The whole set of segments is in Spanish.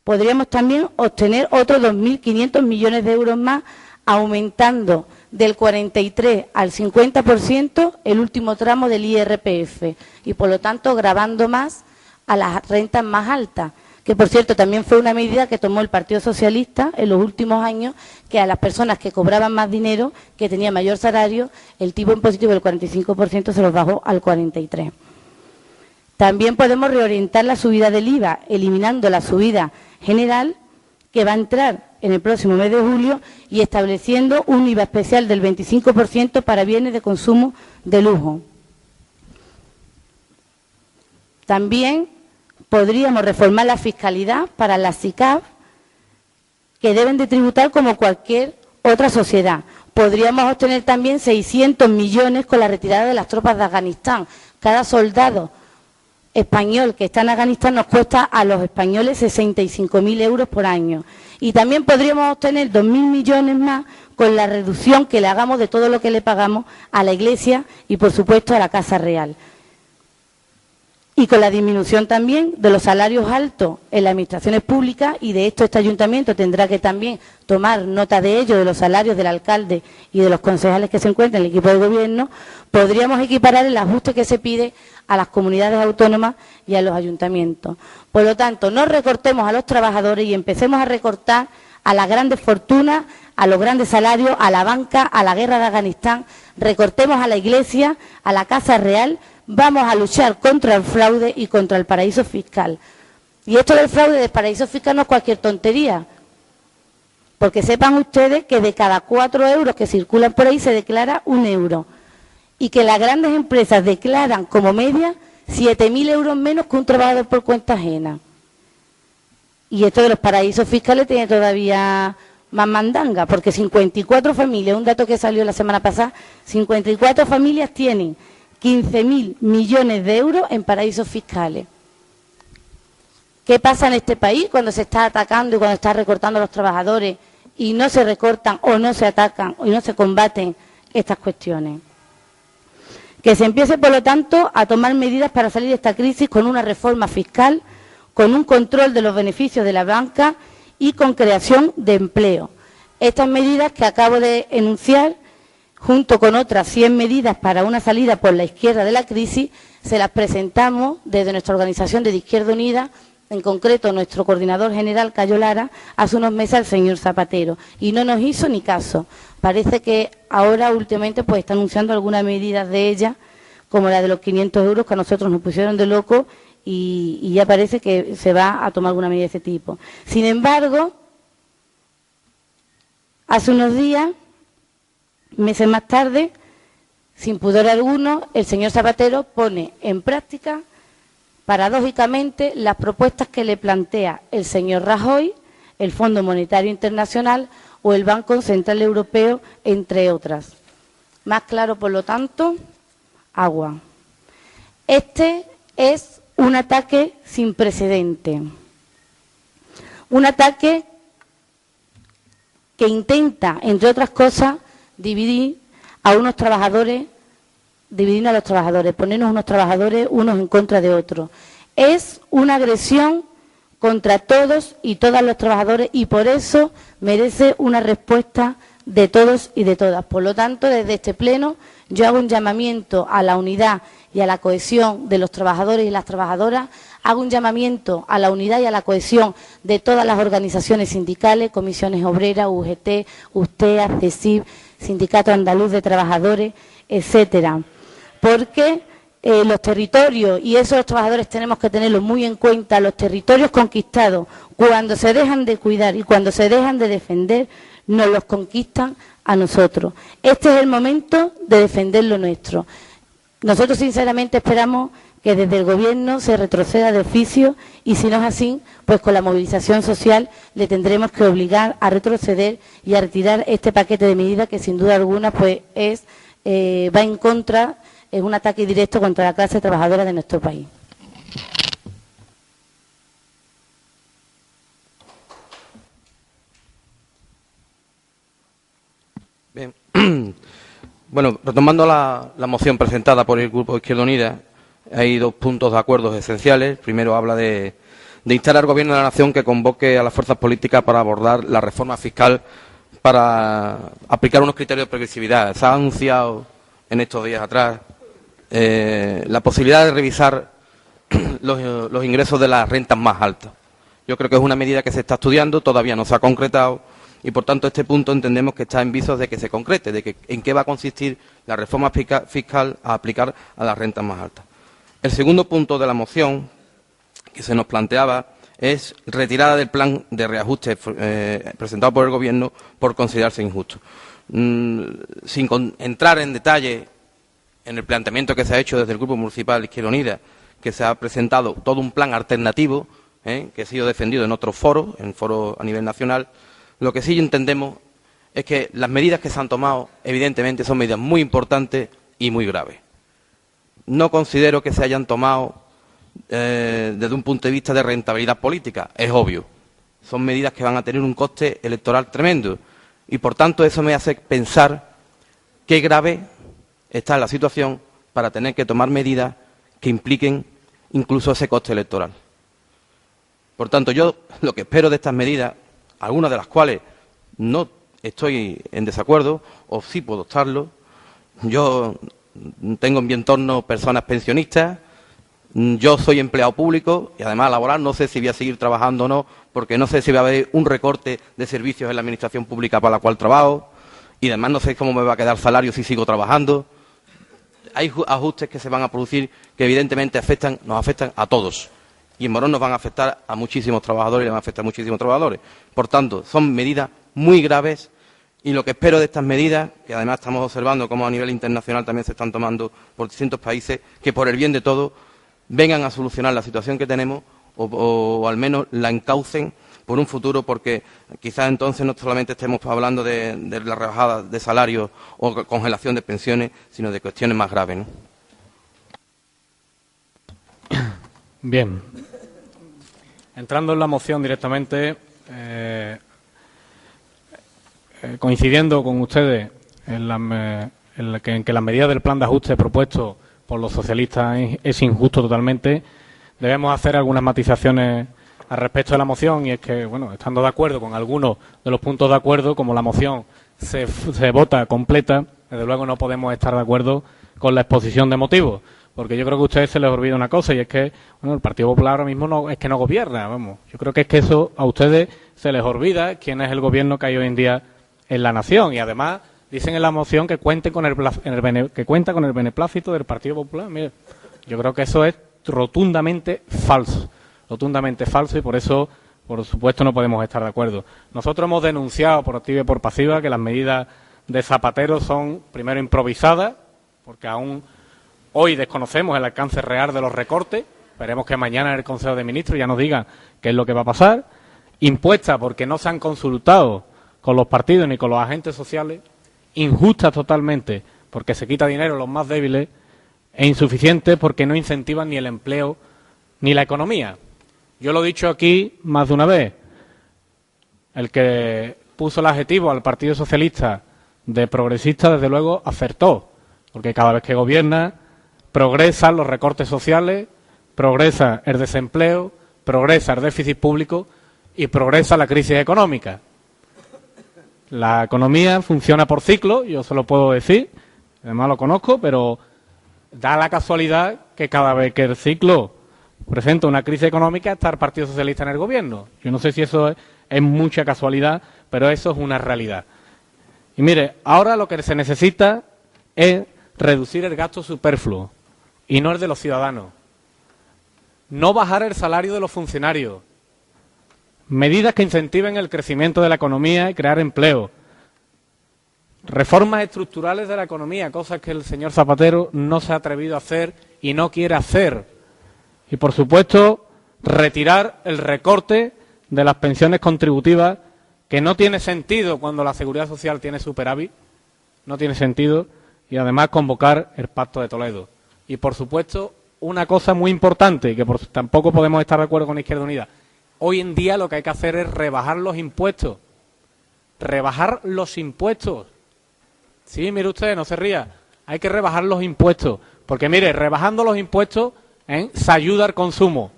podríamos también obtener otros 2.500 millones de euros más, aumentando del 43 al 50% el último tramo del IRPF y, por lo tanto, gravando más a las rentas más altas, que, por cierto, también fue una medida que tomó el Partido Socialista en los últimos años, que a las personas que cobraban más dinero, que tenían mayor salario, el tipo impositivo del 45% se los bajó al 43%. También podemos reorientar la subida del IVA, eliminando la subida general que va a entrar en el próximo mes de julio y estableciendo un IVA especial del 25% para bienes de consumo de lujo. También podríamos reformar la fiscalidad para las SICAF, que deben de tributar como cualquier otra sociedad. Podríamos obtener también 600 millones con la retirada de las tropas de Afganistán. Cada soldado español que está en Afganistán nos cuesta a los españoles 65.000 euros por año. Y también podríamos obtener 2.000 millones más con la reducción que le hagamos de todo lo que le pagamos a la Iglesia y, por supuesto, a la Casa Real. Y con la disminución también de los salarios altos en las administraciones públicas, y de esto este ayuntamiento tendrá que también tomar nota de ello, de los salarios del alcalde y de los concejales que se encuentran en el equipo de gobierno, podríamos equiparar el ajuste que se pide a las comunidades autónomas y a los ayuntamientos. Por lo tanto, no recortemos a los trabajadores y empecemos a recortar a las grandes fortunas, a los grandes salarios, a la banca, a la guerra de Afganistán, recortemos a la Iglesia, a la Casa Real. Vamos a luchar contra el fraude y contra el paraíso fiscal. Y esto del fraude y del paraíso fiscal no es cualquier tontería, porque sepan ustedes que de cada 4 euros que circulan por ahí se declara 1 euro, y que las grandes empresas declaran como media 7.000 euros menos que un trabajador por cuenta ajena. Y esto de los paraísos fiscales tiene todavía más mandanga, porque 54 familias, un dato que salió la semana pasada, 54 familias tienen 15.000 millones de euros en paraísos fiscales. ¿Qué pasa en este país cuando se está atacando y cuando está recortando a los trabajadores y no se recortan o no se atacan o no se combaten estas cuestiones? Que se empiece, por lo tanto, a tomar medidas para salir de esta crisis con una reforma fiscal, con un control de los beneficios de la banca y con creación de empleo. Estas medidas que acabo de enunciar, junto con otras 100 medidas para una salida por la izquierda de la crisis, se las presentamos desde nuestra organización de Izquierda Unida, en concreto nuestro coordinador general, Cayo Lara, hace unos meses al señor Zapatero, y no nos hizo ni caso. Parece que ahora, últimamente, pues está anunciando algunas medidas de ella, como la de los 500 euros, que a nosotros nos pusieron de loco, y ya parece que se va a tomar alguna medida de ese tipo. Sin embargo, hace unos días, meses más tarde, sin pudor alguno, el señor Zapatero pone en práctica, paradójicamente, las propuestas que le plantea el señor Rajoy, el Fondo Monetario Internacional o el Banco Central Europeo, entre otras. Más claro, por lo tanto, agua. Este es un ataque sin precedente. Un ataque que intenta, entre otras cosas, dividir a unos trabajadores, dividirnos a los trabajadores, ponernos unos trabajadores unos en contra de otros. Es una agresión contra todos y todas los trabajadores y por eso merece una respuesta de todos y de todas. Por lo tanto, desde este pleno yo hago un llamamiento a la unidad y a la cohesión de los trabajadores y las trabajadoras, hago un llamamiento a la unidad y a la cohesión de todas las organizaciones sindicales, comisiones obreras, UGT, USTEA, CESIF, Sindicato Andaluz de Trabajadores, etcétera. Porque los territorios, y eso los trabajadores tenemos que tenerlo muy en cuenta, los territorios conquistados, cuando se dejan de cuidar y cuando se dejan de defender, nos los conquistan a nosotros. Este es el momento de defender lo nuestro. Nosotros sinceramente esperamos que desde el Gobierno se retroceda de oficio y si no es así, pues con la movilización social le tendremos que obligar a retroceder y a retirar este paquete de medidas que sin duda alguna pues va en contra, es un ataque directo contra la clase trabajadora de nuestro país. Bien. Bueno, retomando la moción presentada por el Grupo Izquierda Unida, hay 2 puntos de acuerdos esenciales. Primero habla de de instar al Gobierno de la Nación que convoque a las fuerzas políticas para abordar la reforma fiscal para aplicar unos criterios de progresividad. Se ha anunciado en estos días atrás la posibilidad de revisar los ingresos de las rentas más altas. Yo creo que es una medida que se está estudiando, todavía no se ha concretado y, por tanto, este punto entendemos que está en visos de que se concrete, de que en qué va a consistir la reforma fiscal a aplicar a las rentas más altas. El segundo punto de la moción que se nos planteaba es retirada del plan de reajuste presentado por el Gobierno por considerarse injusto. Sin entrar en detalle en el planteamiento que se ha hecho desde el Grupo Municipal Izquierda Unida, que se ha presentado todo un plan alternativo, que ha sido defendido en otros foros, en foros a nivel nacional, lo que sí entendemos es que las medidas que se han tomado, evidentemente, son medidas muy importantes y muy graves. No considero que se hayan tomado desde un punto de vista de rentabilidad política, es obvio. Son medidas que van a tener un coste electoral tremendo y, por tanto, eso me hace pensar qué grave está la situación para tener que tomar medidas que impliquen incluso ese coste electoral. Por tanto, yo lo que espero de estas medidas, algunas de las cuales no estoy en desacuerdo, o sí puedo estarlo, yo tengo en mi entorno personas pensionistas, yo soy empleado público y además laboral, no sé si voy a seguir trabajando o no, porque no sé si va a haber un recorte de servicios en la administración pública para la cual trabajo y además no sé cómo me va a quedar salario si sigo trabajando. Hay ajustes que se van a producir que evidentemente nos afectan a todos y en Morón nos van a afectar a muchísimos trabajadores y le van a afectar a muchísimos trabajadores. Por tanto, son medidas muy graves y lo que espero de estas medidas, que además estamos observando cómo a nivel internacional también se están tomando por distintos países, que por el bien de todos vengan a solucionar la situación que tenemos o al menos la encaucen por un futuro, porque quizás entonces no solamente estemos hablando de la rebajada de salarios o congelación de pensiones, sino de cuestiones más graves, ¿no? Bien. Entrando en la moción directamente, coincidiendo con ustedes en que las medidas del plan de ajuste propuesto por los socialistas es injusto totalmente, debemos hacer algunas matizaciones al respecto de la moción, y es que, bueno, estando de acuerdo con algunos de los puntos de acuerdo, como la moción se vota completa, desde luego no podemos estar de acuerdo con la exposición de motivos, porque yo creo que a ustedes se les olvida una cosa, y es que, bueno, el Partido Popular ahora mismo no es que no gobierna, vamos. Yo creo que es que eso a ustedes se les olvida quién es el gobierno que hay hoy en día en la nación, y además dicen en la moción que cuenta con el beneplácito del Partido Popular. Mire, yo creo que eso es rotundamente falso, y por eso, por supuesto, no podemos estar de acuerdo. Nosotros hemos denunciado por activa y por pasiva que las medidas de Zapatero son, primero, improvisadas, porque aún hoy desconocemos el alcance real de los recortes. Esperemos que mañana en el Consejo de Ministros ya nos digan qué es lo que va a pasar. Impuestas porque no se han consultado con los partidos ni con los agentes sociales. Injustas totalmente porque se quita dinero a los más débiles. E insuficientes porque no incentivan ni el empleo ni la economía. Yo lo he dicho aquí más de una vez. El que puso el adjetivo al Partido Socialista de progresista, desde luego, acertó. Porque cada vez que gobierna, progresan los recortes sociales, progresa el desempleo, progresa el déficit público y progresa la crisis económica. La economía funciona por ciclo, yo se lo puedo decir, además lo conozco, pero da la casualidad que cada vez que el ciclo presenta una crisis económica está el Partido Socialista en el gobierno. Yo no sé si eso es mucha casualidad, pero eso es una realidad. Y mire, ahora lo que se necesita es reducir el gasto superfluo y no el de los ciudadanos. No bajar el salario de los funcionarios. Medidas que incentiven el crecimiento de la economía y crear empleo. Reformas estructurales de la economía, cosas que el señor Zapatero no se ha atrevido a hacer y no quiere hacer. Y, por supuesto, retirar el recorte de las pensiones contributivas, que no tiene sentido cuando la Seguridad Social tiene superávit, no tiene sentido, y además convocar el Pacto de Toledo. Y, por supuesto, una cosa muy importante, que tampoco podemos estar de acuerdo con Izquierda Unida, hoy en día lo que hay que hacer es rebajar los impuestos. Rebajar los impuestos. Sí, mire usted, no se ría. Hay que rebajar los impuestos. Porque, mire, rebajando los impuestos se ayuda al consumo.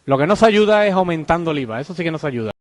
Lo que no se ayuda es aumentando el IVA, eso sí que no se ayuda.